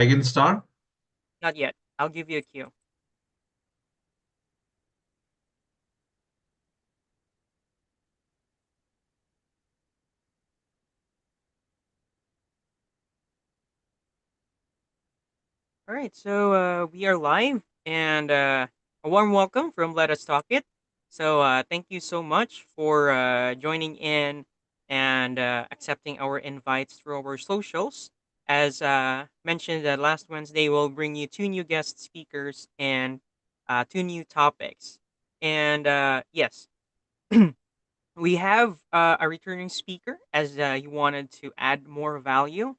I can start. Not yet. I'll give you a cue. All right, so we are live, and a warm welcome from Let Us Talk It. So thank you so much for joining in and accepting our invites through our socials. As mentioned last Wednesday, we'll bring you two new guest speakers and two new topics. And yes, we have a returning speaker as he wanted to add more value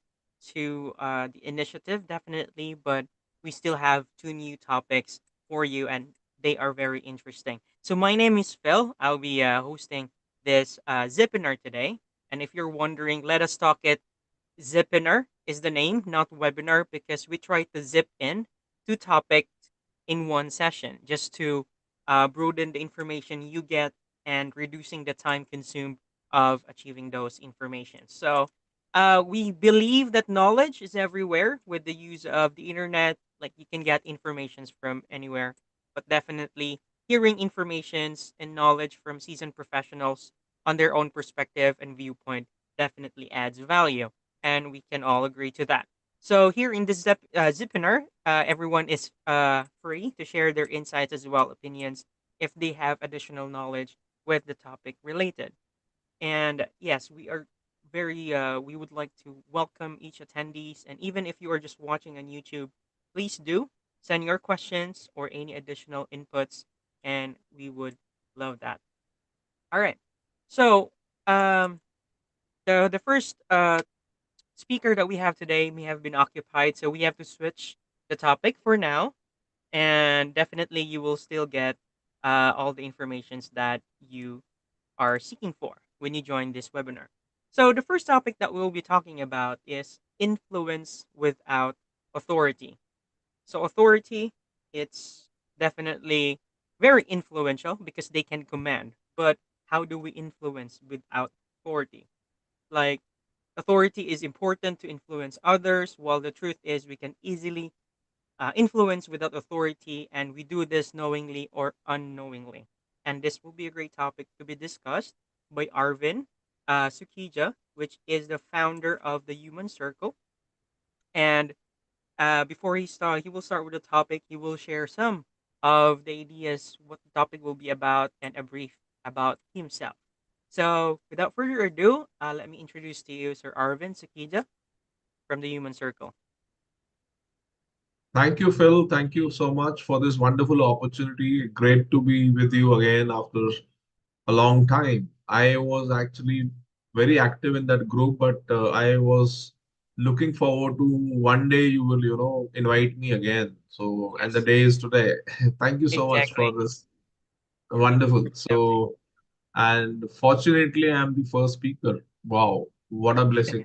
to the initiative, definitely. But we still have two new topics for you, and they are very interesting. So, my name is Phil. I'll be hosting this Zipinar today. And if you're wondering, let us talk it. Zipinar is the name, not webinar, because we try to zip in two topics in one session just to broaden the information you get and reducing the time consumed of achieving those information. So we believe that knowledge is everywhere with the use of the internet. Like you can get informations from anywhere, but definitely hearing informations and knowledge from seasoned professionals on their own perspective and viewpoint definitely adds value, and we can all agree to that. So here in this Zipinar, everyone is free to share their insights as well opinions if they have additional knowledge with the topic related. And yes, we are we would like to welcome each attendees. And even if you are just watching on YouTube, please do send your questions or any additional inputs, and we would love that. All right. So um, the first speaker that we have today may have been occupied, so we have to switch the topic for now. And definitely, you will still get all the informations that you are seeking for when you join this webinar. So, the first topic that we'll be talking about is influence without authority. So, authority, it's definitely very influential because they can command. But how do we influence without authority? Like, authority is important to influence others, while the truth is we can easily influence without authority, and we do this knowingly or unknowingly. And this will be a great topic to be discussed by Arvin Sukija, which is the founder of the Human Circle. And before he will start with the topic. He will share some of the ideas what the topic will be about and a brief about himself. So, without further ado, let me introduce to you Sir Arvin Sukija from the Human Circle. Thank you, Phil. Thank you so much for this wonderful opportunity. Great to be with you again after a long time. I was actually very active in that group, but I was looking forward to one day you will, invite me again. So, and the Yes, day is today. Thank you so much for exactly. this. Wonderful. Definitely. So, and fortunately, I'm the first speaker. Wow, what a blessing.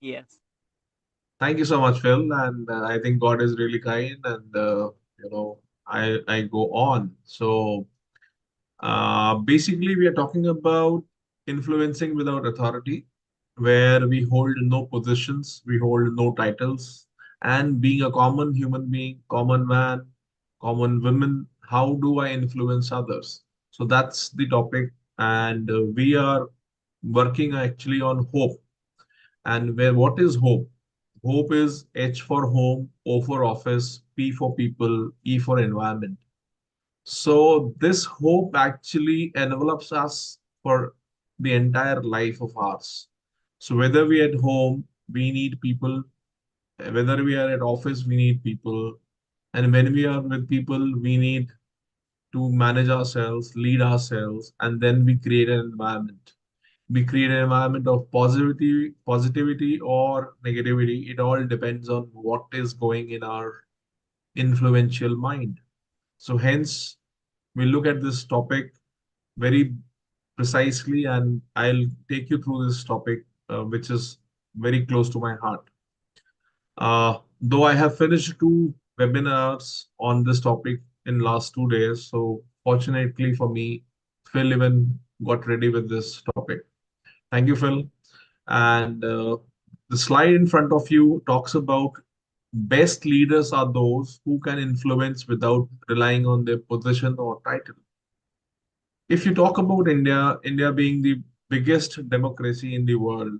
Yes. Thank you so much, Phil. And I think God is really kind, and I go on. So basically, we are talking about influencing without authority, where we hold no positions, we hold no titles, and being a common human being, common man, common woman, how do I influence others? So that's the topic, and we are working actually on hope. And where what is hope? Hope is H for home, O for office, P for people, E for environment. So this hope actually envelops us for the entire life of ours. So whether we are at home, we need people. Whether we are at office, we need people. And when we are with people, we need to manage ourselves, lead ourselves, and then we create an environment. We create an environment of positivity or negativity. It all depends on what is going in our influential mind. So hence we look at this topic very precisely, and I'll take you through this topic, which is very close to my heart. Though I have finished two webinars on this topic in last 2 days, so fortunately for me, Phil even got ready with this topic. Thank you, Phil. And the slide in front of you talks about Best leaders are those who can influence without relying on their position or title. If you talk about India, India being the biggest democracy in the world,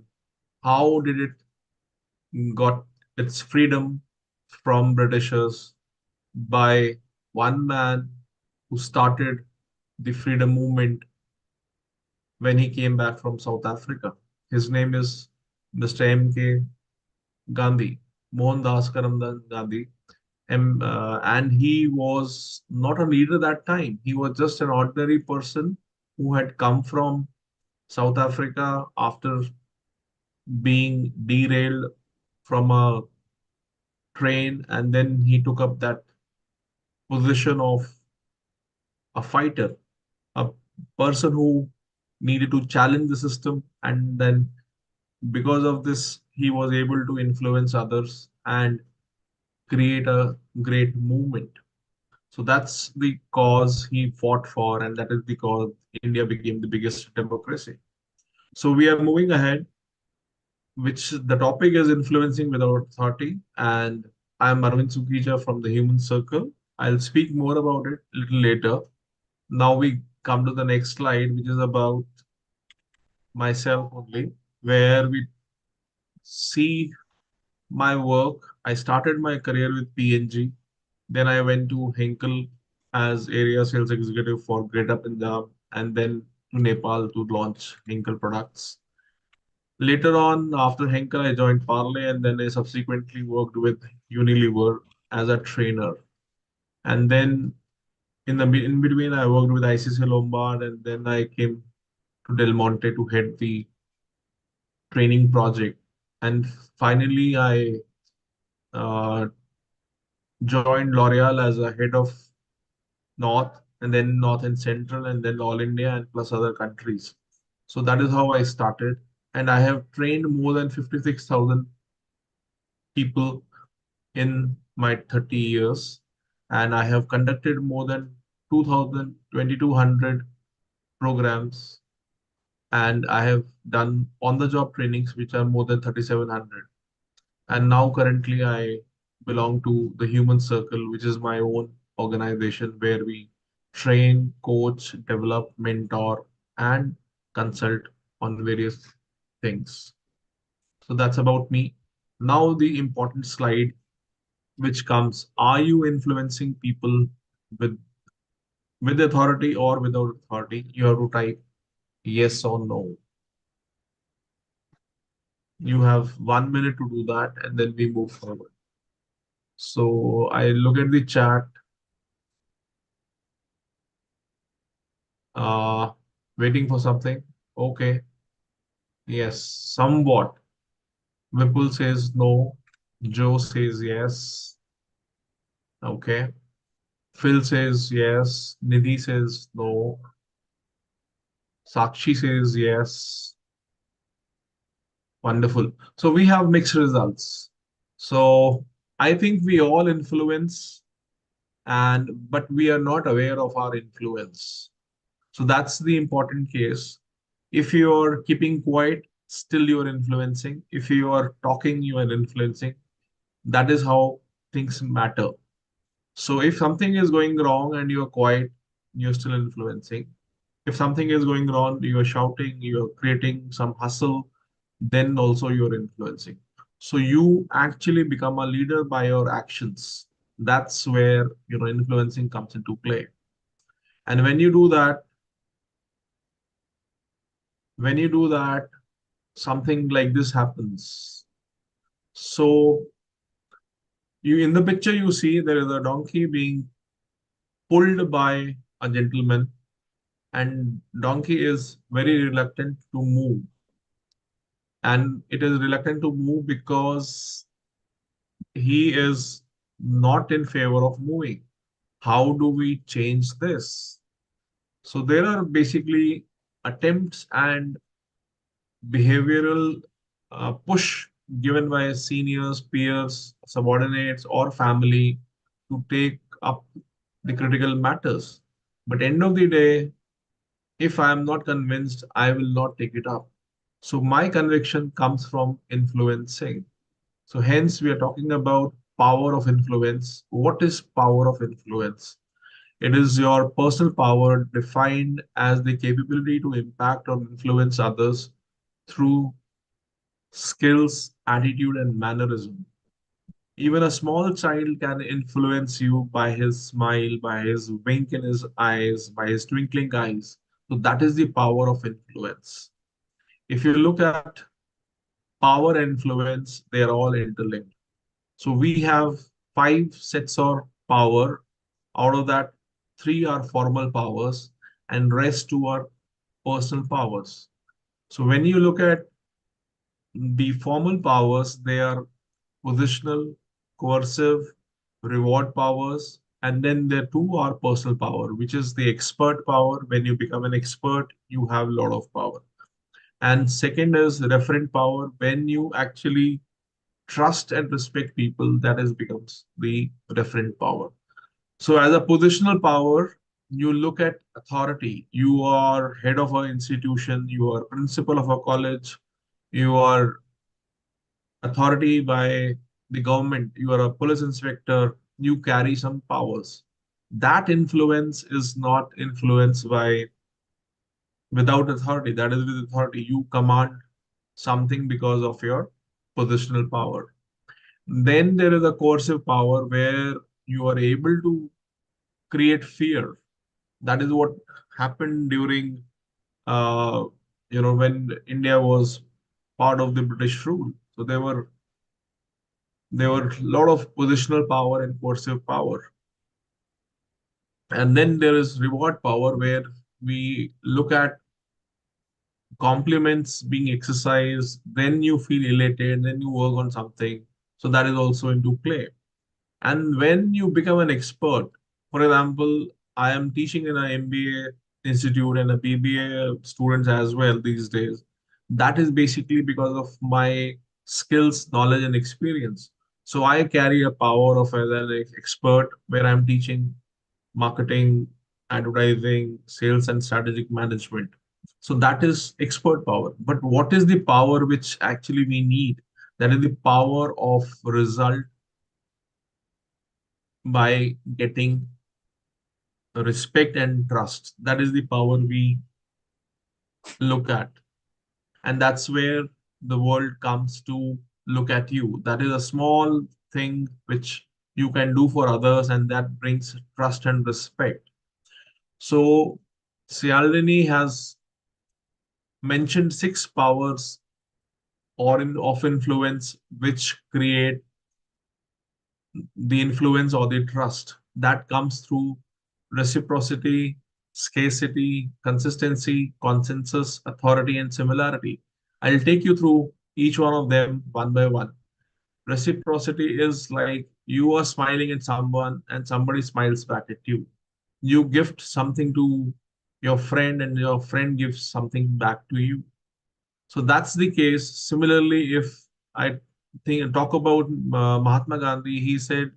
how did it got its freedom from Britishers? By one man who started the freedom movement when he came back from South Africa. His name is Mr. M.K. Gandhi, Mohandas Karamchand Gandhi. And he was not a leader that time. He was just an ordinary person who had come from South Africa after being derailed from a train, and then he took up that position of a fighter, a person who needed to challenge the system, and then because of this, he was able to influence others and create a great movement. So that's the cause he fought for, and that is the cause India became the biggest democracy. So we are moving ahead, which the topic is influencing without authority. And I'm Arvind Sukija from the Human Circle. I'll speak more about it a little later. Now we come to the next slide, which is about myself only, where we see my work. I started my career with PNG. Then I went to Henkel as area sales executive for Greater Punjab, and then to Nepal to launch Henkel products. Later on, after Henkel, I joined Parley, and then I subsequently worked with Unilever as a trainer. And then in between, I worked with ICC Lombard, and then I came to Del Monte to head the training project. And finally, I uh, joined L'Oreal as a head of North, and then North and Central, and then All India, and plus other countries. So that is how I started. And I have trained more than 56,000 people in my 30 years. And I have conducted more than 2,000, 2,200 programs. And I have done on the job trainings, which are more than 3,700. And now currently I belong to the Human Circle, which is my own organization where we train, coach, develop, mentor, and consult on various things. So that's about me. Now the important slide which comes, are you influencing people with with authority or without authority? You have to type yes or no. You have 1 minute to do that, and then we move forward. So I look at the chat. Uh, Waiting for something. Okay. Yes, somewhat. Vipul says no. Joe says yes. Okay. Phil says yes. Nidhi says no. Sakshi says yes. Wonderful. So we have mixed results. So I think we all influence, and but we are not aware of our influence. So that's the important case. If you're keeping quiet, still you're influencing. If you are talking, you are influencing. That is how things matter. So if something is going wrong and you're quiet, you're still influencing. If something is going wrong, you're shouting, you're creating some hustle, then also you're influencing. So you actually become a leader by your actions. That's where influencing comes into play. And when you do that, something like this happens. So you in the picture you see there is a donkey being pulled by a gentleman, and donkey is very reluctant to move. And it is reluctant to move because he is not in favor of moving. How do we change this? So there are basically attempts and behavioral push given by seniors, peers, subordinates, or family to take up the critical matters. But end of the day, if I am not convinced, I will not take it up. So my conviction comes from influencing. So hence we are talking about power of influence. What is power of influence? It is your personal power defined as the capability to impact or influence others through skills, attitude, and mannerism. Even a small child can influence you by his smile, by his wink in his eyes, by his twinkling eyes. So that is the power of influence. If you look at power and influence, they are all interlinked. So we have five sets of power. Out of that, three are formal powers, and rest two are personal powers. So when you look at the formal powers, they are positional, coercive, reward powers, and then the two are personal power, which is the expert power. When you become an expert, you have a lot of power. And second is referent power. When you actually trust and respect people, that is becomes the referent power. So as a positional power, you look at authority. You are head of an institution, you are principal of a college, you are authority by the government, you are a police inspector, you carry some powers. That influence is not influenced by without authority. That is with authority. You command something because of your positional power. Then there is a coercive power where you are able to create fear. That is what happened during, uh, when India was part of the British rule. So there were a lot of positional power and coercive power. And then there is reward power where we look at compliments being exercised, then you feel elated, then you work on something. So that is also into play. And when you become an expert, for example, I am teaching in an MBA institute and a BBA students as well these days. That is basically because of my skills, knowledge, and experience. So I carry a power of as an expert where I'm teaching marketing, advertising, sales, and strategic management. So that is expert power. But what is the power which actually we need? That is the power of result by getting respect and trust. That is the power we look at. And that's where the world comes to look at you. That is a small thing which you can do for others, and that brings trust and respect. So, Cialdini has mentioned six powers of influence which create the influence or the trust that comes through reciprocity, scarcity, consistency, consensus, authority, and similarity. I'll take you through each one of them one by one. Reciprocity is like you are smiling at someone and somebody smiles back at you. You gift something to your friend and your friend gives something back to you. So that's the case. Similarly, if I talk about Mahatma Gandhi, he said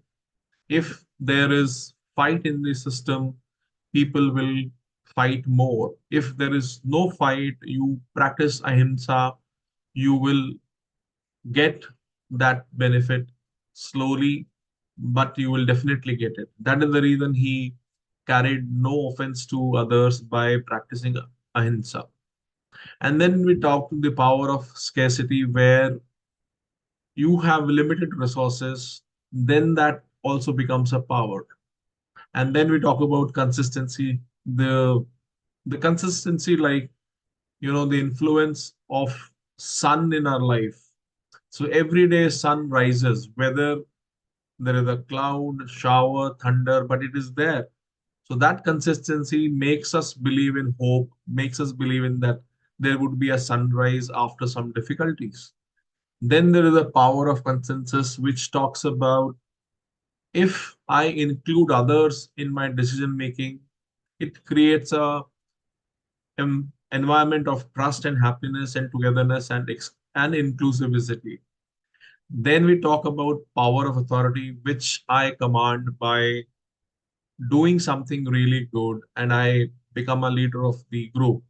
if there is fight in the system, people will fight more. If there is no fight, you practice ahimsa, you will get that benefit slowly, but you will definitely get it. That is the reason he carried no offense to others by practicing ahimsa. And then we talk to the power of scarcity, where you have limited resources, then that also becomes a power. And then we talk about consistency, the consistency, like the influence of sun in our life. So every day sun rises, whether there is a cloud, shower, thunder, but it is there. So that consistency makes us believe in hope, makes us believe in that there would be a sunrise after some difficulties. Then there is a power of consensus, which talks about if I include others in my decision making, it creates a environment of trust and happiness and togetherness and inclusivity. Then we talk about power of authority, which I command by doing something really good and I become a leader of the group.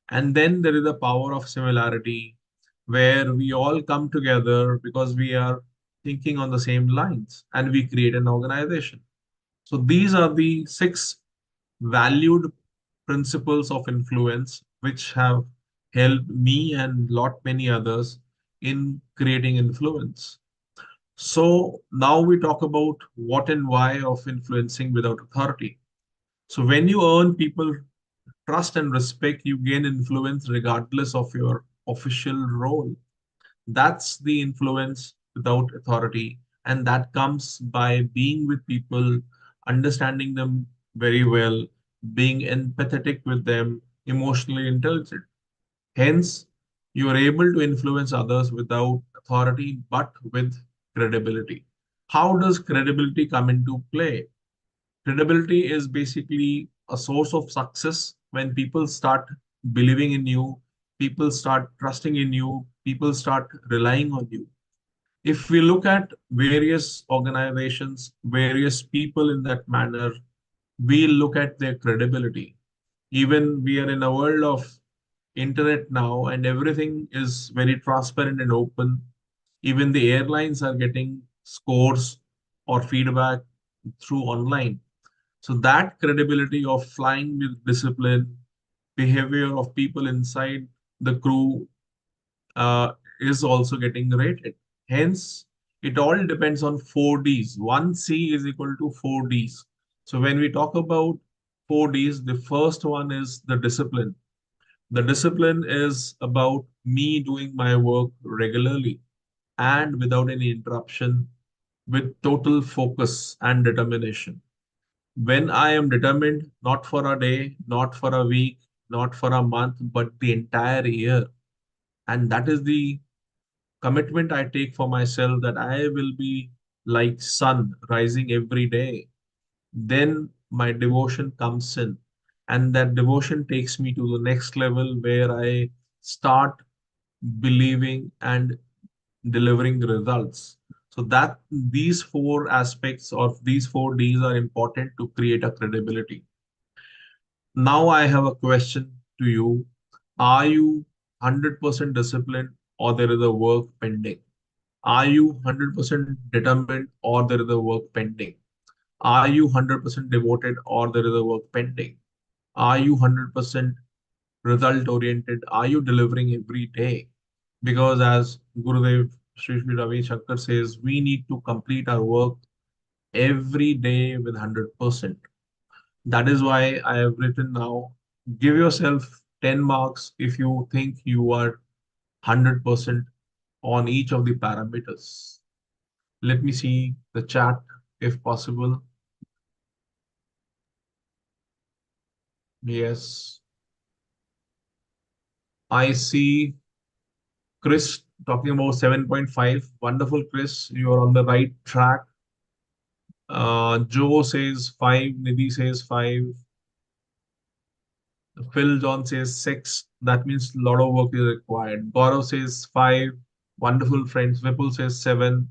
And then there is a power of similarity where we all come together because we are thinking on the same lines, and we create an organization. So these are the six valued principles of influence which have helped me and lot many others in creating influence. So now we talk about what and why of influencing without authority. So when you earn people trust and respect, you gain influence regardless of your official role. That's the influence without authority. And that comes by being with people, understanding them very well, being empathetic with them, emotionally intelligent. Hence, you are able to influence others without authority but with credibility. How does credibility come into play? Credibility is basically a source of success when people start believing in you, people start trusting in you, people start relying on you. If we look at various organizations, various people in that manner, we look at their credibility. Even we are in a world of internet now, and everything is very transparent and open. Even the airlines are getting scores or feedback through online. So that credibility of flying with discipline, behavior of people inside the crew is also getting rated. Hence, it all depends on 4Ds. 1C is equal to 4Ds. So when we talk about 4Ds, the first one is the discipline. The discipline is about me doing my work regularly and without any interruption, with total focus and determination. When I am determined, not for a day, not for a week, not for a month, but the entire year. And that is the commitment I take for myself, that I will be like sun rising every day. Then my devotion comes in. And that devotion takes me to the next level where I start believing and delivering results. So that these four aspects of these 4Ds are important to create a credibility. Now I have a question to you. Are you 100% disciplined, or there is a work pending? Are you 100% determined, or there is a work pending? Are you 100% devoted, or there is a work pending? Are you 100% result oriented? Are you delivering every day? Because as Gurudev Sri Ravi Shankar says, we need to complete our work every day with 100%. That is why I have written now, give yourself 10 marks if you think you are 100% on each of the parameters. Let me see the chat if possible. Yes, I see Chris talking about 7.5. Wonderful, Chris. You are on the right track. Joe says 5. Nidhi says 5. Phil John says 6. That means a lot of work is required. Gaurav says 5. Wonderful, friends. Vipul says 7.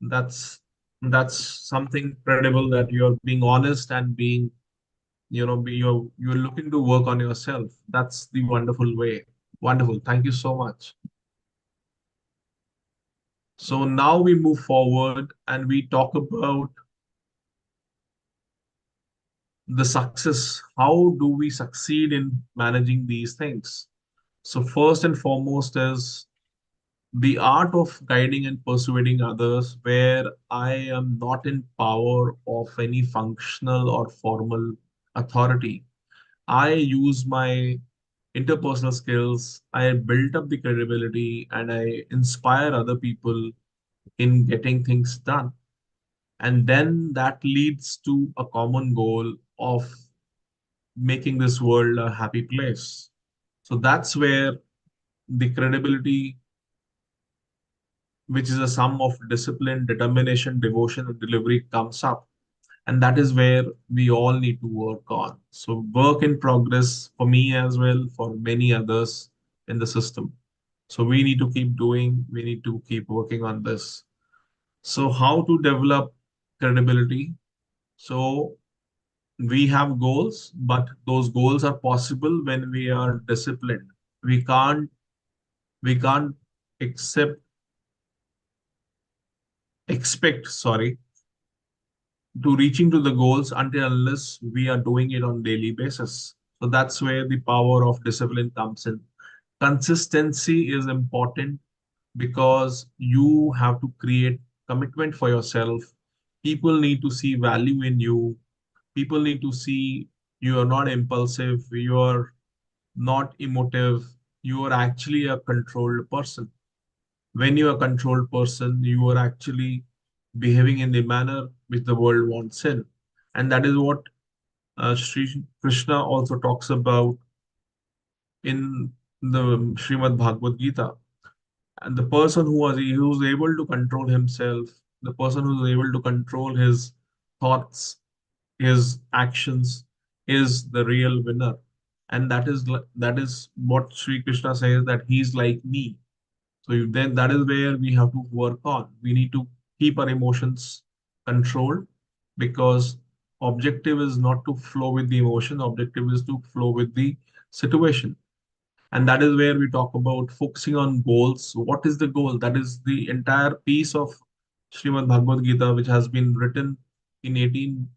That's that's something credible, that you're being honest and being, you're looking to work on yourself. That's the wonderful way. Wonderful. Thank you so much. So now we move forward and we talk about the success. How do we succeed in managing these things? So first and foremost is the art of guiding and persuading others, where I am not in power of any functional or formal authority. I use my interpersonal skills, I build up the credibility, and I inspire other people in getting things done. And then that leads to a common goal of making this world a happy place. So that's where the credibility, which is a sum of discipline, determination, devotion, and delivery, comes up. And that is where we all need to work on. So, work in progress for me as well, for many others in the system. So, we need to keep doing, we need to keep working on this. So, how to develop credibility? So, we have goals, but those goals are possible when we are disciplined. We can't we can't accept expect, to reaching to the goals until unless we are doing it on daily basis. So that's where the power of discipline comes in. Consistency is important because you have to create commitment for yourself. People need to see value in you. People need to see you are not impulsive, you are not emotive, you are actually a controlled person. When you are a controlled person, you are actually behaving in the manner which the world wants in. And that is what Sri Krishna also talks about in the Srimad Bhagavad Gita. And the person who's able to control himself, the person who's able to control his thoughts, his actions, is the real winner. And that is what Sri Krishna says, that he's like me. So then that is where we have to work on. We need to keep our emotions controlled, because objective is not to flow with the emotion, objective is to flow with the situation. And that is where we talk about focusing on goals. What is the goal? That is the entire piece of Srimad Bhagavad Gita, which has been written in 18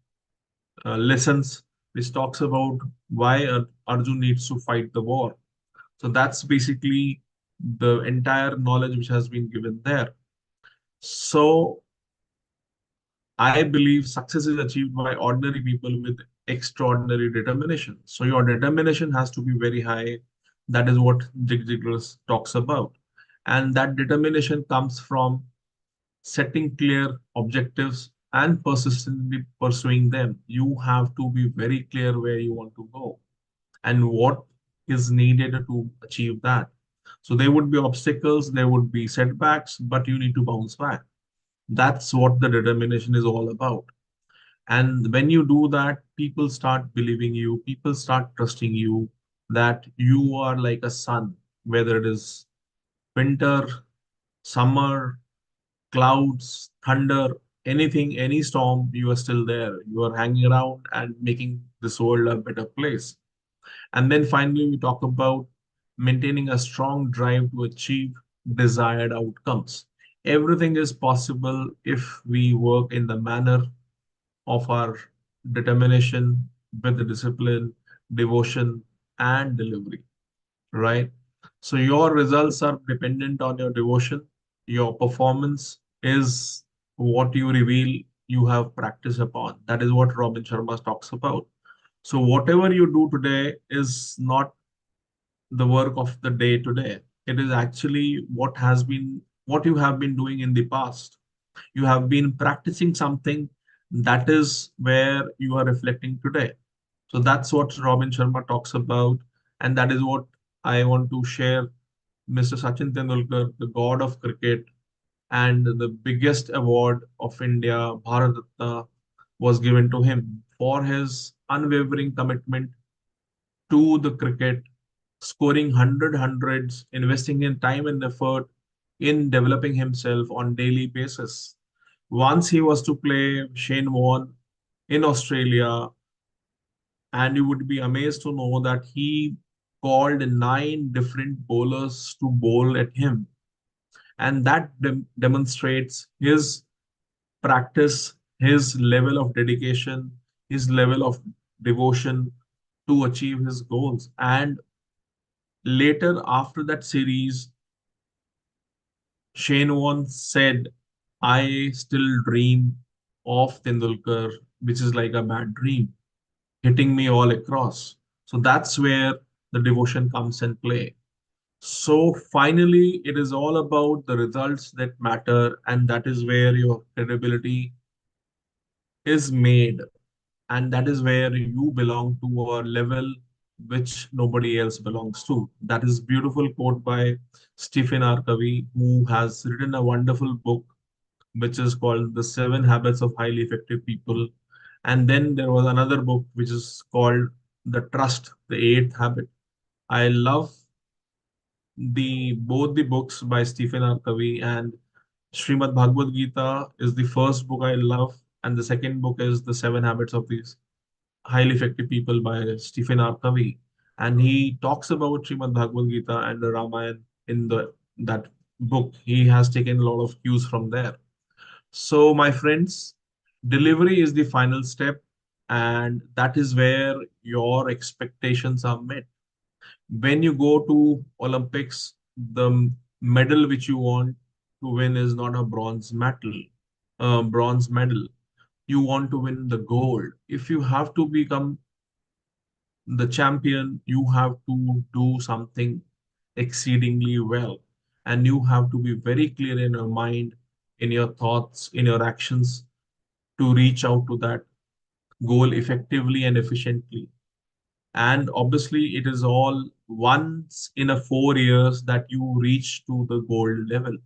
lessons, which talks about why Arjun needs to fight the war. So that's basically the entire knowledge which has been given there. So I believe success is achieved by ordinary people with extraordinary determination. So your determination has to be very high. That is what Jig Jigglers talks about. And that determination comes from setting clear objectives and persistently pursuing them. You have to be very clear where you want to go and what is needed to achieve that. So there would be obstacles, there would be setbacks, but you need to bounce back. That's what the determination is all about. And when you do that, people start believing you, people start trusting you, that you are like a sun, whether it is winter, summer, clouds, thunder, anything, any storm, you are still there. You are hanging around and making this world a better place. And then finally, we talk about maintaining a strong drive to achieve desired outcomes. Everything is possible if we work in the manner of our determination, with the discipline, devotion, and delivery, right? So your results are dependent on your devotion. Your performance is what you reveal you have practiced upon. That is what Robin Sharma talks about. So whatever you do today is not the work of the day today. It is actually what you have been doing in the past. You have been practicing something, that is where you are reflecting today. So that's what Robin Sharma talks about, and that is what I want to share. Mr. Sachin Tendulkar, the god of cricket and the biggest award of India, Bharat Ratna, was given to him for his unwavering commitment to the cricket, scoring hundreds, investing in time and effort in developing himself on daily basis. Once he was to play Shane Warne in Australia, and you would be amazed to know that he called nine different bowlers to bowl at him. And that demonstrates his practice, his level of dedication, his level of devotion to achieve his goals. And later, after that series, Shane once said, I still dream of Tendulkar, which is like a bad dream, hitting me all across. So that's where the devotion comes in play. So finally, it is all about the results that matter, and that is where your credibility is made, and that is where you belong to a level which nobody else belongs to. That is beautiful quote by Stephen R. Covey, who has written a wonderful book which is called The Seven Habits of Highly Effective People. And then there was another book which is called The Trust, the Eighth Habit. I love the both the books by Stephen R. Covey, and Srimad Bhagavad Gita is the first book I love, and the second book is The Seven Habits of these Highly Effective People by Stephen R. Covey. And he talks about Srimad Bhagavad Gita and the Ramayana in the that book. He has taken a lot of cues from there. So, my friends, delivery is the final step, and that is where your expectations are met. When you go to Olympics, the medal which you want to win is not a bronze medal. You want to win the gold. If you have to become the champion, you have to do something exceedingly well. And you have to be very clear in your mind, in your thoughts, in your actions to reach out to that goal effectively and efficiently. And obviously, it is all once in a 4 years that you reach to the gold level.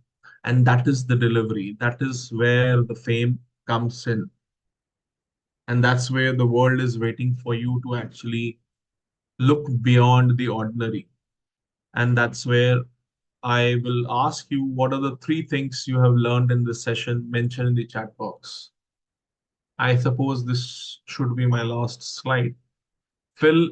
And that is the delivery. That is where the fame comes in. And that's where the world is waiting for you to actually look beyond the ordinary. And that's where I will ask you what are the three things you have learned in this session mentioned in the chat box. I suppose this should be my last slide. Phil,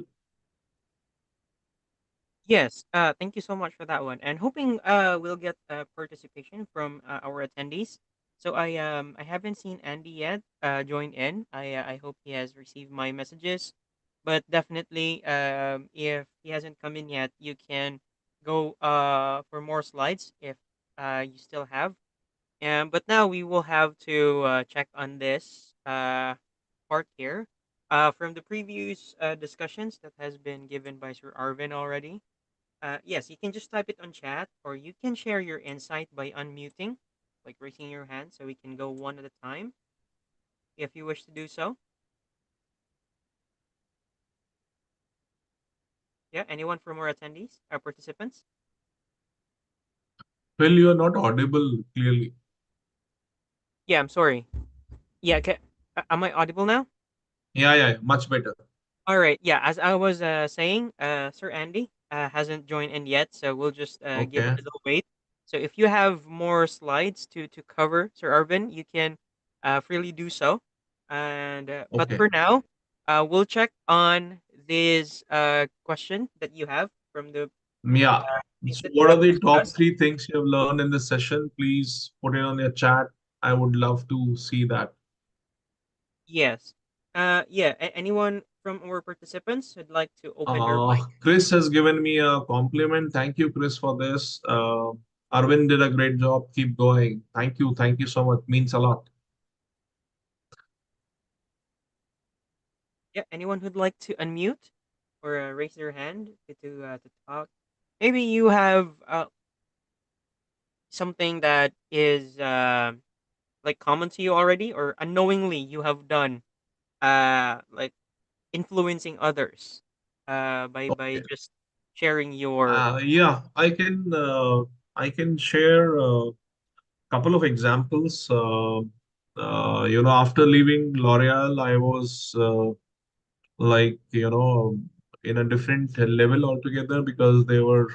Yes, thank you so much for that one, and hoping we'll get participation from our attendees. So I haven't seen Andy yet join in. I hope he has received my messages, but definitely if he hasn't come in yet, you can go for more slides if you still have. But now we will have to check on this part here. From the previous discussions that has been given by Sir Arvin already, yes, you can just type it on chat, or you can share your insight by unmuting, like raising your hand, so we can go one at a time if you wish to do so. Yeah, anyone from our attendees, our participants? Phil, you are not audible clearly. Yeah, I'm sorry. Yeah, am I audible now? Yeah, much better. All right. Yeah, as I was saying, Sir Andy hasn't joined in yet, so we'll just give a Okay, little wait. So if you have more slides to cover, Sir Arvin, you can freely do so. And but okay. for now, we'll check on this question that you have from the Yeah. things So, that you what are have the top discussed. three things you have learned in this session? Please put it on your chat. I would love to see that. Yes. Yeah. Anyone from our participants would like to open their mic? Chris has given me a compliment. Thank you, Chris, for this. Arvind did a great job. Keep going. Thank you. Thank you so much. Means a lot. Yeah, anyone who'd like to unmute or raise their hand to talk. Maybe you have something that is like common to you already, or unknowingly you have done like influencing others by Okay. just sharing your Yeah, I can share a couple of examples. After leaving L'Oreal, I was in a different level altogether because there were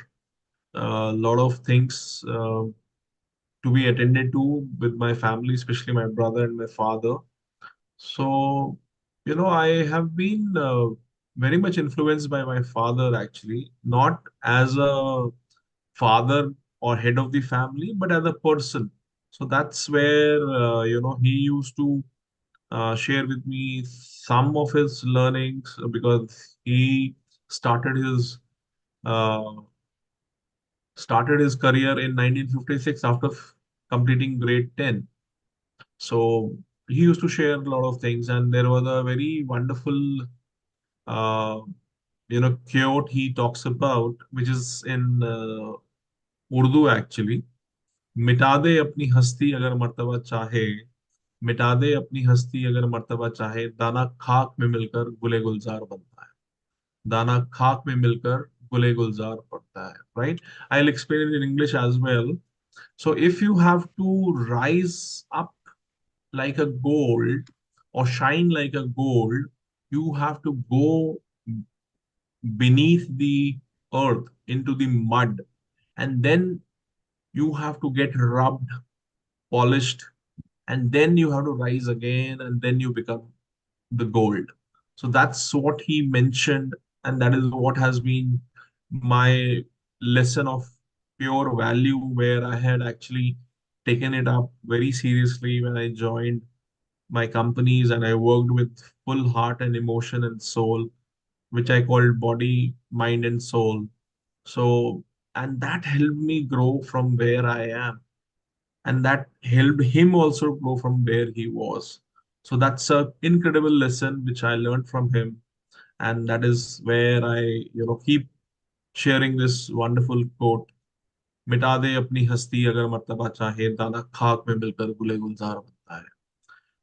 a lot of things to be attended to with my family, especially my brother and my father. So, I have been very much influenced by my father actually, not as a father or head of the family, but as a person. So that's where, he used to share with me some of his learnings because he started his uh, started his career in 1956 after completing grade 10. So he used to share a lot of things, and there was a very wonderful, uh, quote he talks about, which is in Urdu actually. मिटा दे अपनी हस्ती अगर मर्तबा चाहे, मिटा दे अपनी हस्ती अगर मर्तबा चाहे, दाना खाक में मिलकर गुले गुलजार बनता है, दाना खाक में मिलकर गुले गुलजार पड़ता है. Right? I'll explain it in English as well. So if you have to rise up like a gold or shine like a gold, you have to go beneath the earth into the mud, and then you have to get rubbed, polished, and then you have to rise again, and then you become the gold. So that's what he mentioned, and that is what has been my lesson of pure value, where I had actually taken it up very seriously when I joined my companies, and I worked with full heart and emotion and soul, which I called body, mind, and soul. So, and that helped me grow from where I am, and that helped him also grow from where he was. So that's a incredible lesson which I learned from him, and that is where I, keep sharing this wonderful quote. मिटा दे अपनी हस्ती अगर मर्तबा चाहे दाना खाक में मिलकर गुले गुलजार बनता है.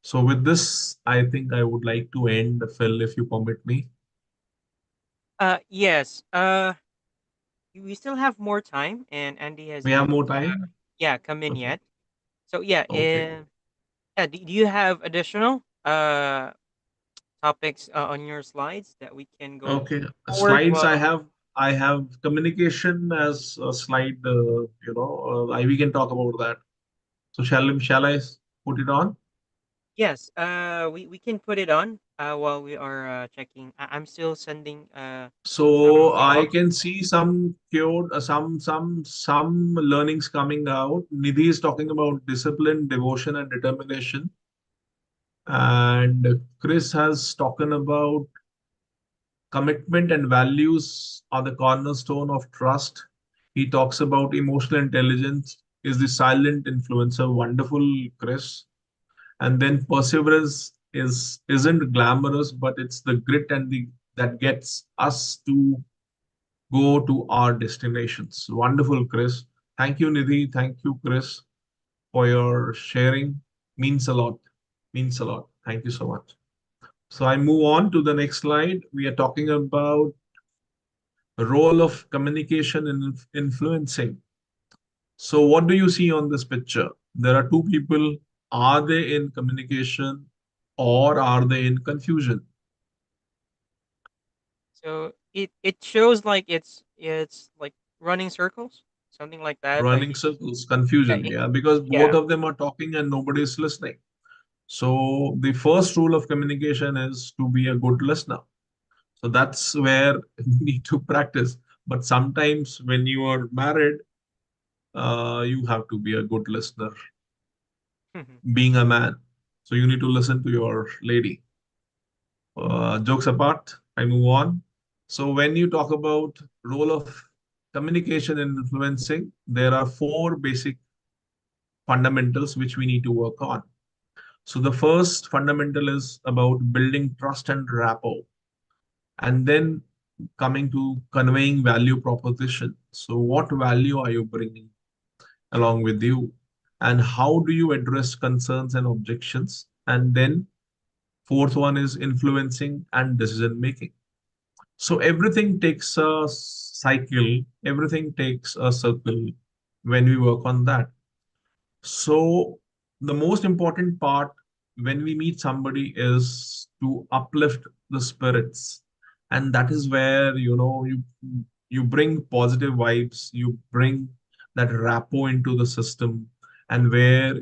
So with this, I think I would like to end, Phil, if you permit me. Yes. We still have more time, and Andy has We have not, more time. yeah, come in Okay. yet. So yeah, Okay. yeah. Do you have additional topics on your slides that we can go Okay. forward? Slides. Well, I have communication as a slide. We can talk about that. So shall I put it on? yes. We can put it on while we are checking. I'm still sending some So I logs. can see some code, some learnings coming out. Nidhi is talking about discipline, devotion, and determination, and Chris has spoken about commitment and values are the cornerstone of trust. He talks about emotional intelligence is the silent influencer. Wonderful, Chris. And then perseverance isn't glamorous, but it's the grit and the that gets us to go to our destinations. Wonderful, Chris. Thank you, Nidhi. Thank you, Chris, for your sharing. Means a lot. Means a lot. Thank you so much. So I move on to the next slide. We are talking about the role of communication in influencing. So what do you see on this picture? There are two people. Are they in communication or are they in confusion? So it shows like it's like running circles, something like that. Like Running circles, yeah, confusion. Yeah, because both yeah. of them are talking and nobody is listening. So the first rule of communication is to be a good listener. So that's where you need to practice. But sometimes when you are married, you have to be a good listener, being a man. So you need to listen to your lady. Jokes apart, I move on. So when you talk about role of communication and influencing, there are four basic fundamentals which we need to work on. So the first fundamental is about building trust and rapport, and then coming to conveying value proposition. So what value are you bringing along with you, and how do you address concerns and objections? And then fourth one is influencing and decision making. So everything takes a cycle, everything takes a circle when we work on that. So the most important part when we meet somebody is to uplift the spirits. And that is where, you bring positive vibes, you bring that rapport into the system, and where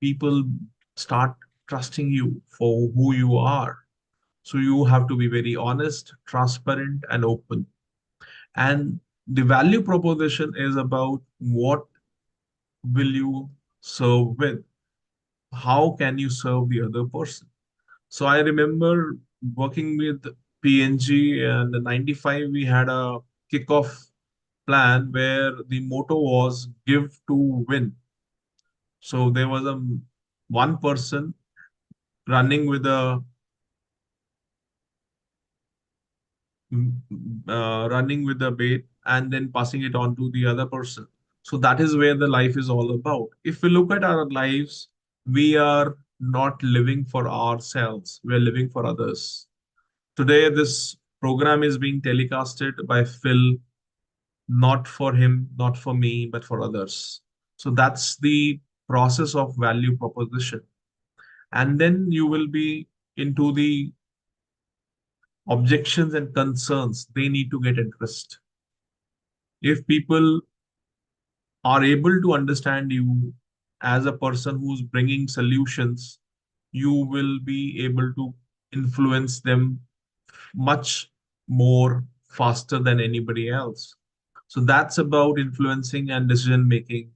people start trusting you for who you are. So you have to be very honest, transparent, and open. And the value proposition is about what will you serve with? How can you serve the other person? So I remember working with PNG, and in 95 we had a kickoff plan where the motto was give to win. So there was a one person running with a running with the bait and then passing it on to the other person. So that is where the life is all about. If we look at our lives, we are not living for ourselves, we are living for others. Today, this program is being telecasted by Phil, not for him, not for me, but for others. So that's the process of value proposition. And then you will be into the objections and concerns. They need to get addressed. If people are able to understand you as a person who's bringing solutions, you will be able to influence them much more faster than anybody else. So that's about influencing and decision making.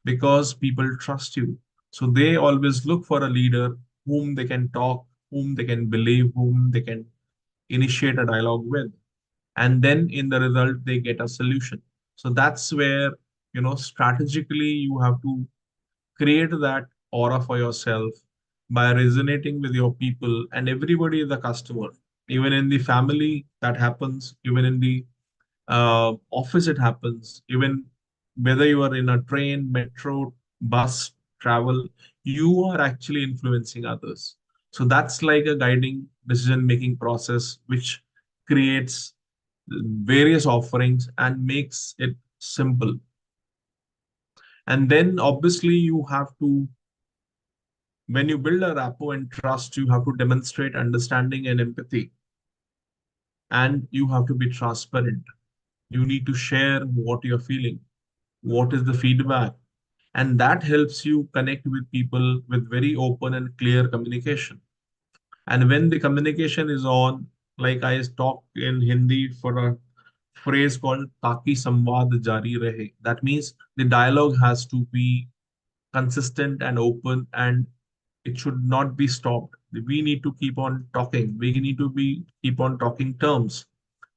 because people trust you. So they always look for a leader whom they can talk, whom they can believe, whom they can initiate a dialogue with. And then in the result, they get a solution. So that's where, strategically you have to create that aura for yourself by resonating with your people, and everybody is a customer. Even in the family, that happens. Even in the office, it happens. Even whether you are in a train, metro, bus, travel, you are actually influencing others. So that's like a guiding decision making process, which creates various offerings and makes it simple. And then obviously you have to, when you build a rapport and trust, you have to demonstrate understanding and empathy, and you have to be transparent. You need to share what you're feeling, what is the feedback, and that helps you connect with people with very open and clear communication. And when the communication is on, like I talk in Hindi for a phrase called "Taki Samvad Jari Rahe." That means the dialogue has to be consistent and open, and it should not be stopped. We need to keep on talking. We need to be keep on talking terms.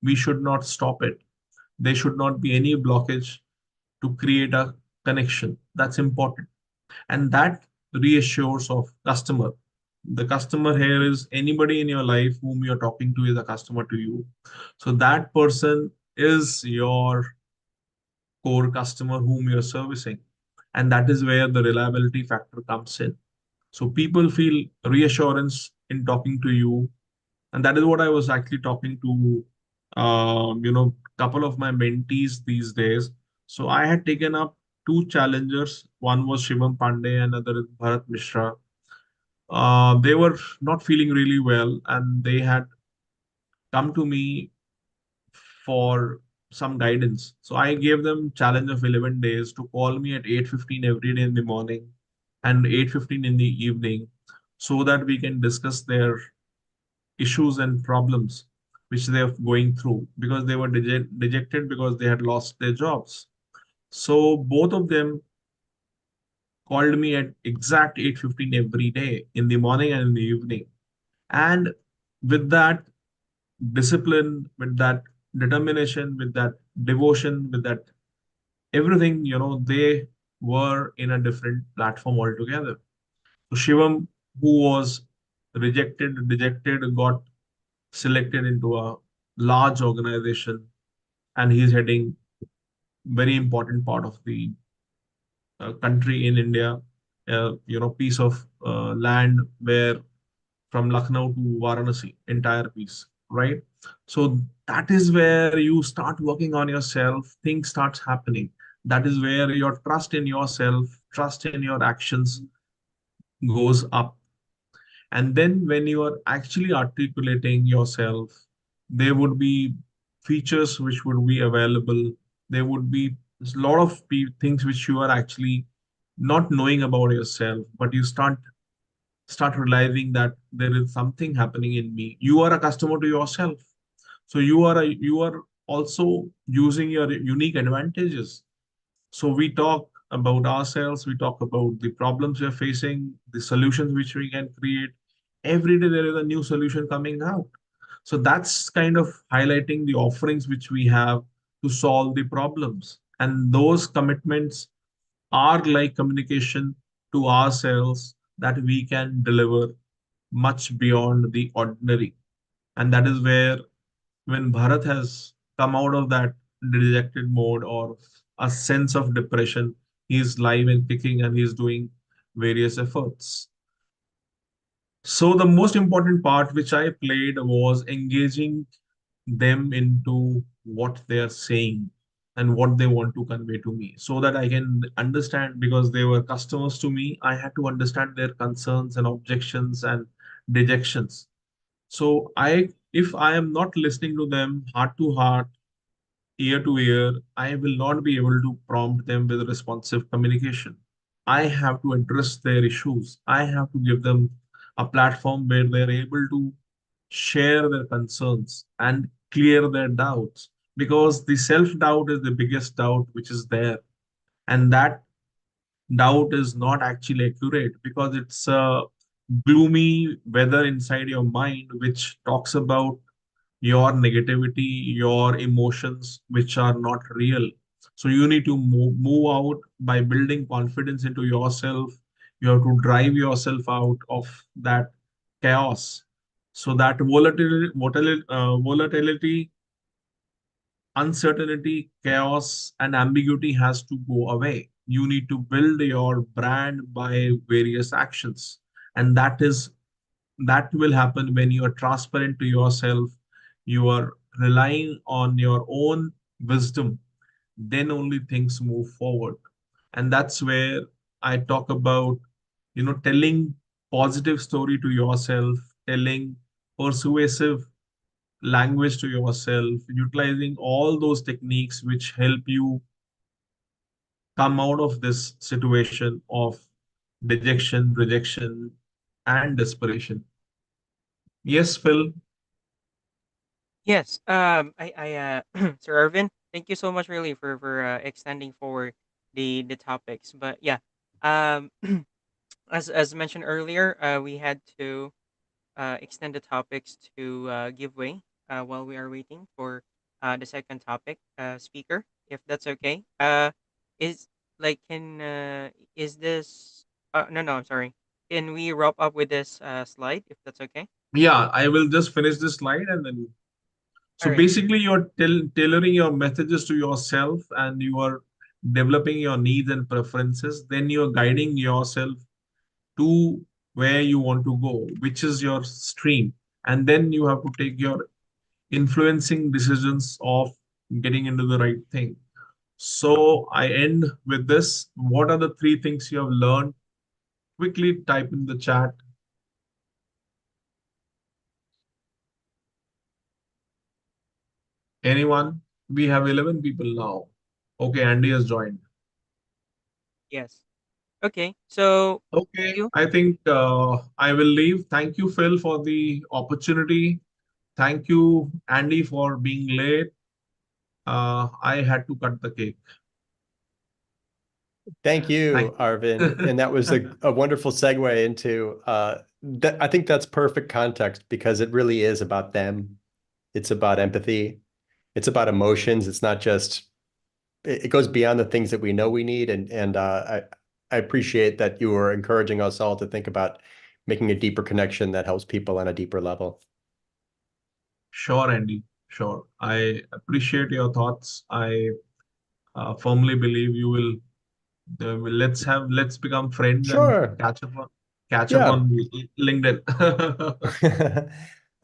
We should not stop it. There should not be any blockage to create a connection. That's important. And that reassures of customer. The customer here is anybody in your life whom you're talking to is a customer to you. So that person is your core customer whom you're servicing. And that is where the reliability factor comes in. So people feel reassurance in talking to you. And that is what I was actually talking to, couple of my mentees these days. So I had taken up two challengers. One was Shivam Pandey, another is Bharat Mishra. They were not feeling really well, and they had come to me for some guidance. So I gave them challenge of 11 days to call me at 8:15 every day in the morning and 8:15 in the evening, so that we can discuss their issues and problems which they are going through, because they were dejected because they had lost their jobs. So both of them called me at exact 8:15 every day in the morning and in the evening. And with that discipline, with that determination, with that devotion, with that everything, they were in a different platform altogether. So Shivam, who was rejected, dejected, got selected into a large organization, and he's heading very important part of the country in India, piece of land where from Lucknow to Varanasi, entire piece, right? So that is where you start working on yourself, things starts happening. That is where your trust in yourself, trust in your actions goes up. And then when you are actually articulating yourself, there would be features which would be available. There would be a lot of things which you are actually not knowing about yourself, but you start realizing that there is something happening in me. You are a customer to yourself. So you are also using your unique advantages. So we talk about ourselves, we talk about the problems we're facing, the solutions which we can create. Every day there is a new solution coming out. So that's kind of highlighting the offerings which we have to solve the problems. And those commitments are like communication to ourselves that we can deliver much beyond the ordinary. And that is where, when Bharat has come out of that dejected mode or a sense of depression, he's live and kicking and he's doing various efforts. So the most important part which I played was engaging them into what they are saying and what they want to convey to me, so that I can understand, because they were customers to me. I had to understand their concerns and objections and dejections. So if I am not listening to them heart to heart, ear to ear, I will not be able to prompt them with responsive communication. I have to address their issues. I have to give them a platform where they're able to share their concerns and clear their doubts, because the self doubt is the biggest doubt which is there. And that doubt is not actually accurate, because it's a gloomy weather inside your mind which talks about your negativity, your emotions, which are not real. So you need to move out by building confidence into yourself. You have to drive yourself out of that chaos. So that volatility, uncertainty, chaos, and ambiguity has to go away. You need to build your brand by various actions. And that will happen when you are transparent to yourself, you are relying on your own wisdom, then only things move forward. And that's where I talk about, telling positive story to yourself, telling persuasive language to yourself, utilizing all those techniques which help you come out of this situation of dejection, rejection, and desperation. Yes, Phil. Yes. Sir Irvin, thank you so much, really, for extending for the topics. But yeah, um, as mentioned earlier, we had to extend the topics to give way while we are waiting for the second topic speaker, if that's okay. Is like can is this? No, no, I'm sorry. Can we wrap up with this slide, if that's okay? Yeah, I will just finish this slide and then. All So right. basically, you're tailoring your messages to yourself, and you are developing your needs and preferences. Then you're guiding yourself to where you want to go, which is your stream. And then you have to take your influencing decisions of getting into the right thing. So I end with this. What are the three things you have learned? Quickly type in the chat. Anyone? We have 11 people now. Okay, Andy has joined. Yes. Okay. So Okay, you. I think I will leave. Thank you, Phil, for the opportunity. Thank you, Andy, for being late. I had to cut the cake. Thank Thank you, you. Arvin. And that was a wonderful segue into that. I think that's perfect context because it really is about them. It's about empathy. It's about emotions. It's not just, it goes beyond the things that we know we need. I appreciate that you were encouraging us all to think about making a deeper connection that helps people on a deeper level. Sure, Andy. Sure. I appreciate your thoughts. I firmly believe you will. Let's become friends and Sure. catch up Yeah. on LinkedIn.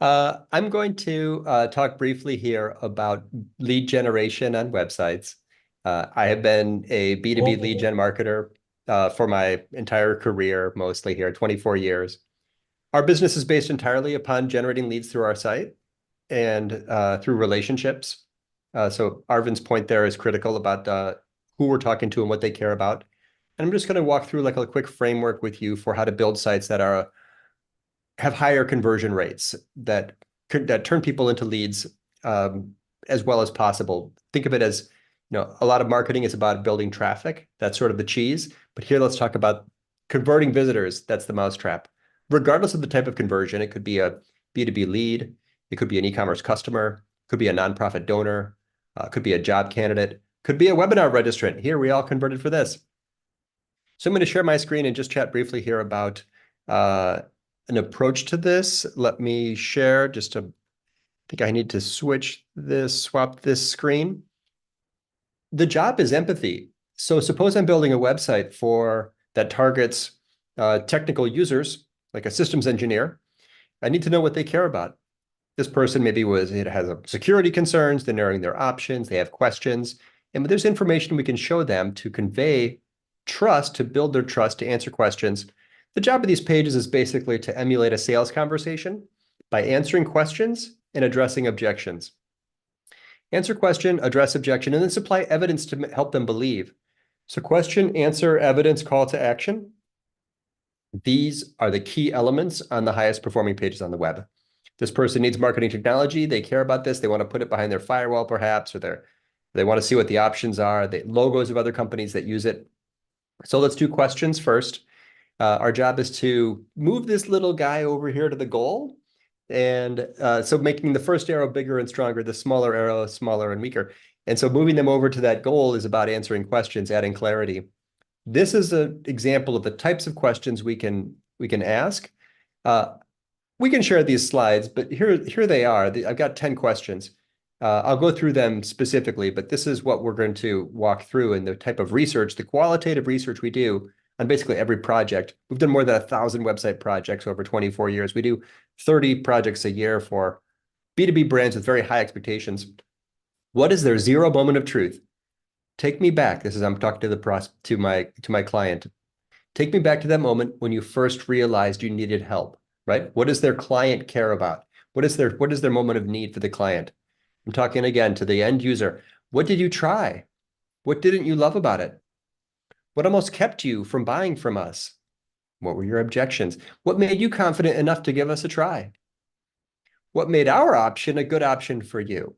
I'm going to talk briefly here about lead generation on websites. I have been a B2B lead Oh, gen marketer for my entire career, mostly here, 24 years. Our business is based entirely upon generating leads through our site and through relationships. So Arvin's point there is critical about who we're talking to and what they care about. And I'm just going to walk through like a quick framework with you for how to build sites that have higher conversion rates that turn people into leads as well as possible. Think of it as, a lot of marketing is about building traffic. That's sort of the cheese. But here, let's talk about converting visitors. That's the mousetrap. Regardless of the type of conversion, it could be a B2B lead, it could be an e-commerce customer, could be a nonprofit donor, could be a job candidate, could be a webinar registrant. Here, we all converted for this. So I'm going to share my screen and just chat briefly here about uh, an approach to this. Let me share just I think I need to swap this screen. The job is empathy. So suppose I'm building a website that targets technical users, like a systems engineer. I need to know what they care about. This person maybe it has a security concerns, they're narrowing their options, they have questions, and there's information we can show them to convey trust, to build their trust, to answer questions. The job of these pages is basically to emulate a sales conversation by answering questions and addressing objections. Answer question, address objection, and then supply evidence to help them believe. So question, answer, evidence, call to action. These are the key elements on the highest performing pages on the web. This person needs marketing technology. They care about this. They want to put it behind their firewall, perhaps, or they want to see what the options are, the logos of other companies that use it. So let's do questions first. Our job is to move this little guy over here to the goal. And so making the first arrow bigger and stronger, the smaller arrow smaller and weaker. And so moving them over to that goal is about answering questions, adding clarity. This is an example of the types of questions we can ask. We can share these slides, but here they are. I've got 10 questions. I'll go through them specifically, but this is what we're going to walk through and the type of research, the qualitative research we do on basically every project. We've done more than 1,000 website projects over 24 years. We do 30 projects a year for B2B brands with very high expectations. What is their zero moment of truth? Take me back. This is I'm talking to my client. Take me back to that moment when you first realized you needed help, right? What does their client care about? What is their moment of need for the client? I'm talking again to the end user. What did you try? What didn't you love about it? What almost kept you from buying from us? What were your objections? What made you confident enough to give us a try? What made our option a good option for you?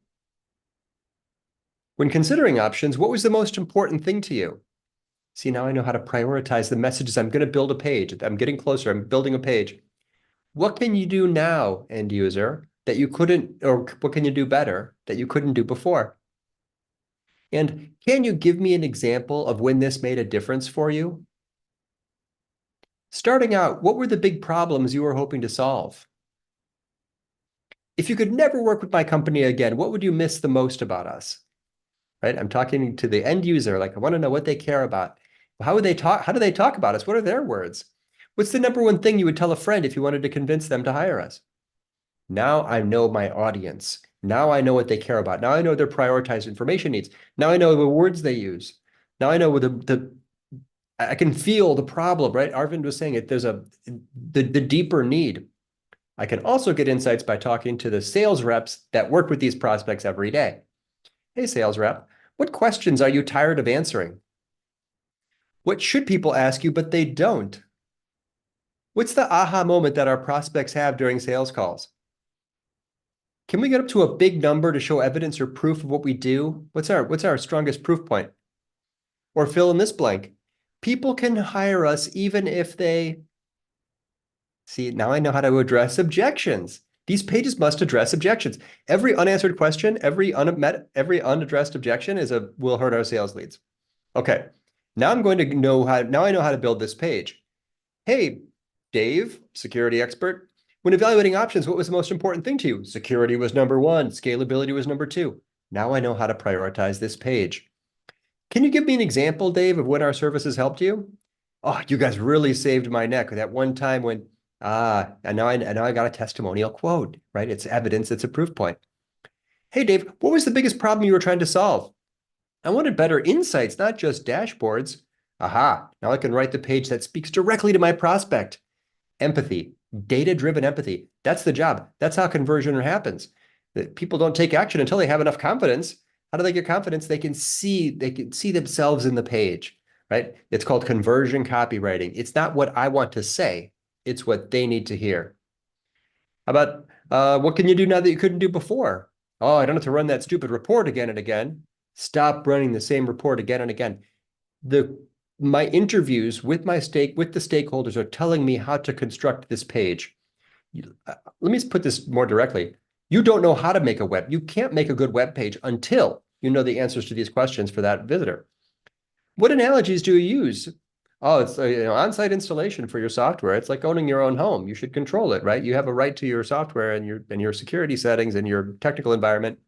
When considering options, what was the most important thing to you? See, now I know how to prioritize the messages. I'm going to build a page. I'm getting closer. I'm building a page. What can you do now, end user, that you couldn't, or what can you do better that you couldn't do before? And can you give me an example of when this made a difference for you? Starting out, what were the big problems you were hoping to solve? If you could never work with my company again, what would you miss the most about us? Right? I'm talking to the end user, like I want to know what they care about. How would they talk? How do they talk about us? What are their words? What's the number one thing you would tell a friend if you wanted to convince them to hire us? Now I know my audience. Now I know what they care about. Now I know their prioritized information needs. Now I know the words they use. Now I know what I can feel the problem, right? Arvind was saying it. There's the deeper need. I can also get insights by talking to the sales reps that work with these prospects every day. Hey, sales rep, what questions are you tired of answering? What should people ask you, but they don't? What's the aha moment that our prospects have during sales calls? Can we get up to a big number to show evidence or proof of what we do? What's our strongest proof point? Or fill in this blank. People can hire us even if they... See, now I know how to address objections. These pages must address objections. Every unanswered question, every unaddressed objection will hurt our sales leads. Okay, now I'm going to know how, now I know how to build this page. Hey, Dave, security expert, when evaluating options, what was the most important thing to you? Security was number one, scalability was number two. Now I know how to prioritize this page. Can you give me an example, Dave, of when our services helped you? Oh, you guys really saved my neck that one time when, and now I got a testimonial quote, right? It's evidence, it's a proof point. Hey, Dave, what was the biggest problem you were trying to solve? I wanted better insights, not just dashboards. Aha, now I can write the page that speaks directly to my prospect. Empathy, data-driven empathy. That's the job. That's how conversion happens. People don't take action until they have enough confidence. How do they get confidence? They can see themselves in the page, right? It's called conversion copywriting. It's not what I want to say. It's what they need to hear. How about what can you do now that you couldn't do before? Oh, I don't have to run that stupid report again and again. Stop running the same report again and again. My interviews with the stakeholders are telling me how to construct this page. Let me put this more directly. You don't know how to make a web. You can't make a good web page until you know the answers to these questions for that visitor. What analogies do you use? Oh, it's on-site installation for your software. It's like owning your own home. You should control it, right? You have a right to your software and your security settings and your technical environment.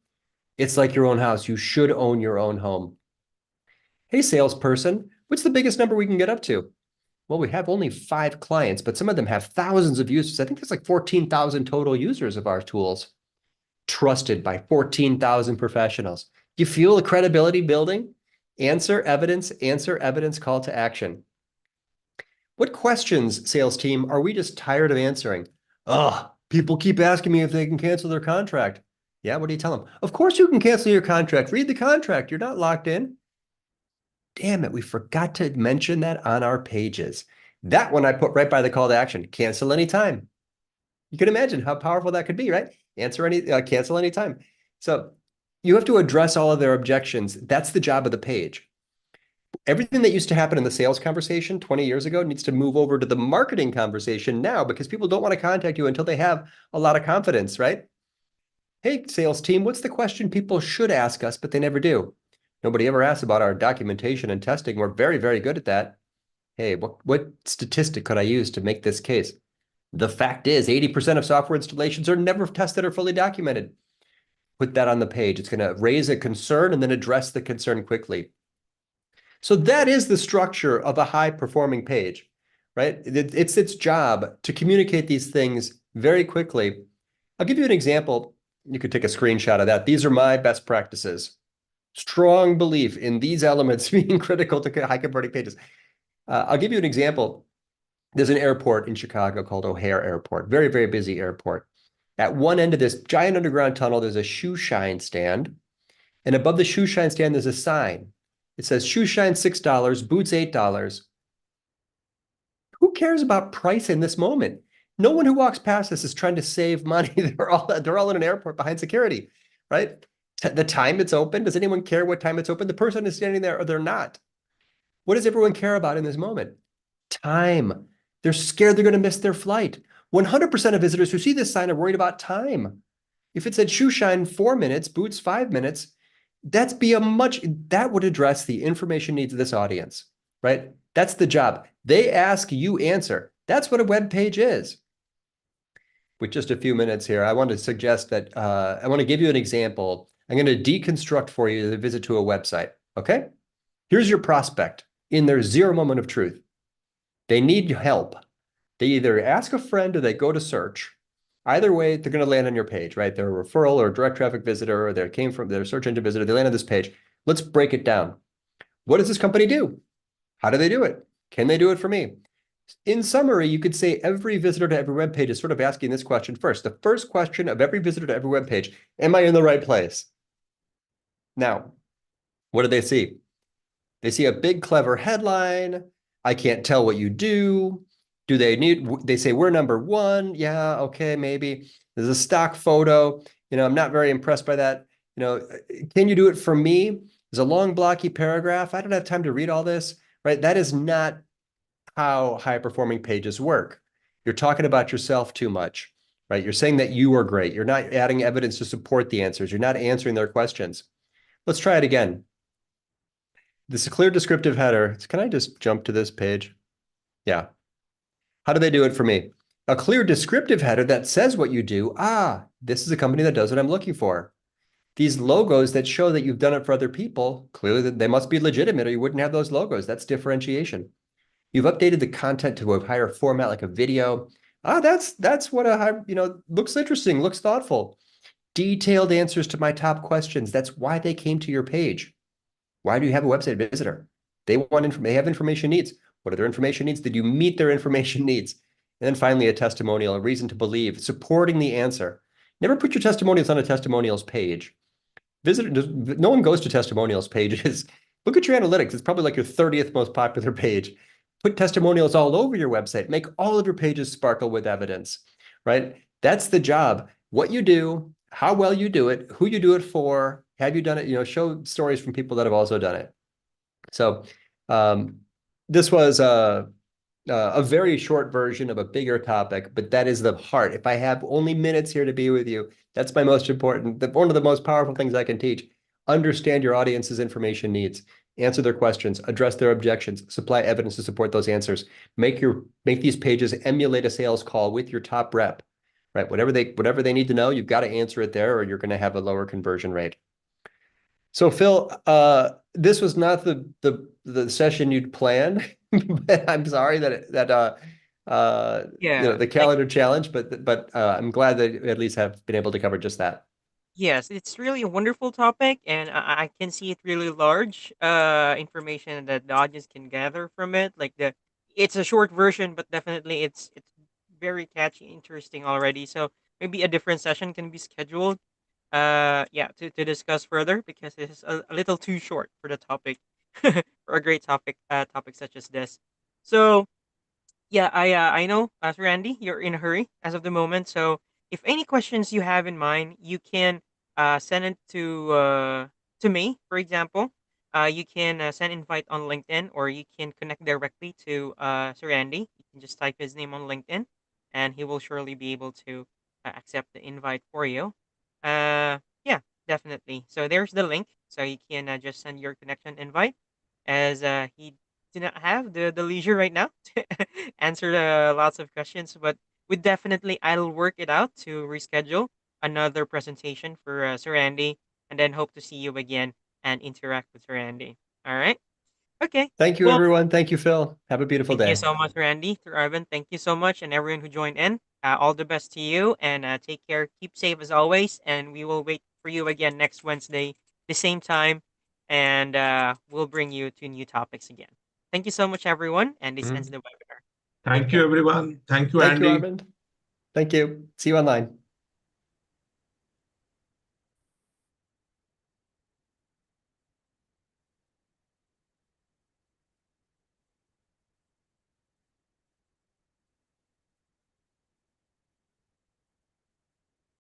It's like your own house. You should own your own home. Hey, salesperson, what's the biggest number we can get up to? Well, we have only 5 clients, but some of them have thousands of users. I think there's like 14,000 total users of our tools, trusted by 14,000 professionals. Do you feel the credibility building? Answer evidence, call to action. What questions, sales team, are we just tired of answering? Oh, people keep asking me if they can cancel their contract. Yeah, what do you tell them? Of course you can cancel your contract. Read the contract. You're not locked in. Damn it, we forgot to mention that on our pages. That one I put right by the call to action. Cancel anytime. You can imagine how powerful that could be, right? Cancel anytime. So you have to address all of their objections. That's the job of the page. Everything that used to happen in the sales conversation 20 years ago needs to move over to the marketing conversation now because people don't want to contact you until they have a lot of confidence, right? Hey, sales team, what's the question people should ask us, but they never do? Nobody ever asks about our documentation and testing. We're very, very good at that. Hey, what statistic could I use to make this case? The fact is 80% of software installations are never tested or fully documented. Put that on the page. It's going to raise a concern and then address the concern quickly. So that is the structure of a high-performing page, right? It's its job to communicate these things very quickly. I'll give you an example. You could take a screenshot of that. These are my best practices. Strong belief in these elements being critical to high-converting pages. I'll give you an example. There's an airport in Chicago called O'Hare Airport, very, very busy airport. At one end of this giant underground tunnel, there's a shoe shine stand. And above the shoe shine stand, there's a sign. It says shoe shine $6, boots $8. Who cares about price in this moment? No one who walks past this is trying to save money. They're all in an airport behind security, right? The time it's open, does anyone care what time it's open? The person is standing there or they're not. What does everyone care about in this moment? Time. They're scared they're going to miss their flight. 100% of visitors who see this sign are worried about time. If it said shoe shine 4 minutes, boots 5 minutes, that would address the information needs of this audience, right? That's the job. They ask, you answer. That's what a web page is. With just a few minutes here, I want to suggest that I want to give you an example. I'm going to deconstruct for you the visit to a website, okay? Here's your prospect in their 0 moment of truth. They need help. They either ask a friend or they go to search. Either way, they're going to land on your page, right? They're a referral or a direct traffic visitor, or they came from their search engine visitor. They land on this page. Let's break it down. What does this company do? How do they do it? Can they do it for me? In summary, you could say every visitor to every web page is sort of asking this question first. The first question of every visitor to every web page, am I in the right place? Now, what do they see? They see a big, clever headline. I can't tell what you do. They say we're number one. Yeah, okay, maybe. There's a stock photo. I'm not very impressed by that. Can you do it for me? There's a long blocky paragraph. I don't have time to read all this, right? That is not how high-performing pages work. You're talking about yourself too much, right? You're saying that you are great. You're not adding evidence to support the answers. You're not answering their questions. Let's try it again. This is a clear descriptive header. Can I just jump to this page? Yeah. How do they do it for me? A clear descriptive header that says what you do. This is a company that does what I'm looking for. These logos that show that you've done it for other people, clearly they must be legitimate or you wouldn't have those logos. That's differentiation. You've updated the content to a higher format like a video. That's what looks interesting, looks thoughtful. Detailed answers to my top questions. That's why they came to your page. Why do you have a website visitor? They have information needs. What are their information needs? Did you meet their information needs? And then finally, a testimonial, a reason to believe, supporting the answer. Never put your testimonials on a testimonials page. No one goes to testimonials pages. Look at your analytics. It's probably like your 30th most popular page. Put testimonials all over your website. Make all of your pages sparkle with evidence, right? That's the job. What you do, how well you do it, who you do it for, have you done it? Show stories from people that have also done it. So this was a very short version of a bigger topic, but that is the heart. If I have only minutes here to be with you, that's my most important, one of the most powerful things I can teach. Understand your audience's information needs, answer their questions, address their objections, supply evidence to support those answers. Make these pages emulate a sales call with your top rep, right? Whatever they need to know, you've got to answer it there, or you're going to have a lower conversion rate. So Phil, this was not the session you'd planned. But I'm sorry that Yeah. the calendar challenge, but I'm glad that you at least have been able to cover just that. Yes, it's really a wonderful topic, and I can see it really large information that the audience can gather from it. It's a short version, but definitely it's very catchy, interesting already. So maybe a different session can be scheduled. Yeah, to discuss further because it is a little too short for the topic, for a great topic such as this. So yeah, I know, Randy, you're in a hurry as of the moment. So if any questions you have in mind, you can send it to me, for example. you can send invite on LinkedIn, or you can connect directly to Sir Andy. You can just type his name on LinkedIn, and he will surely be able to accept the invite for you. Yeah, definitely. So there's the link. So you can just send your connection invite, as he do not have the leisure right now to answer lots of questions. But we definitely, I'll work it out to reschedule another presentation for Sir Andy, and then hope to see you again and interact with Randy. All right. Okay. Thank you, Well, everyone. Thank you, Phil. Have a beautiful thank you day. so much, Randy. To Arvin, thank you so much, and everyone who joined in. All the best to you, and take care. Keep safe as always, and we will wait for you again next Wednesday, the same time, and we'll bring you to new topics again. Thank you so much, everyone, and this ends Mhm. the webinar. Take Thank you, care. everyone. Thank you, Thank you, Andy. Arvind. Thank you. See you online.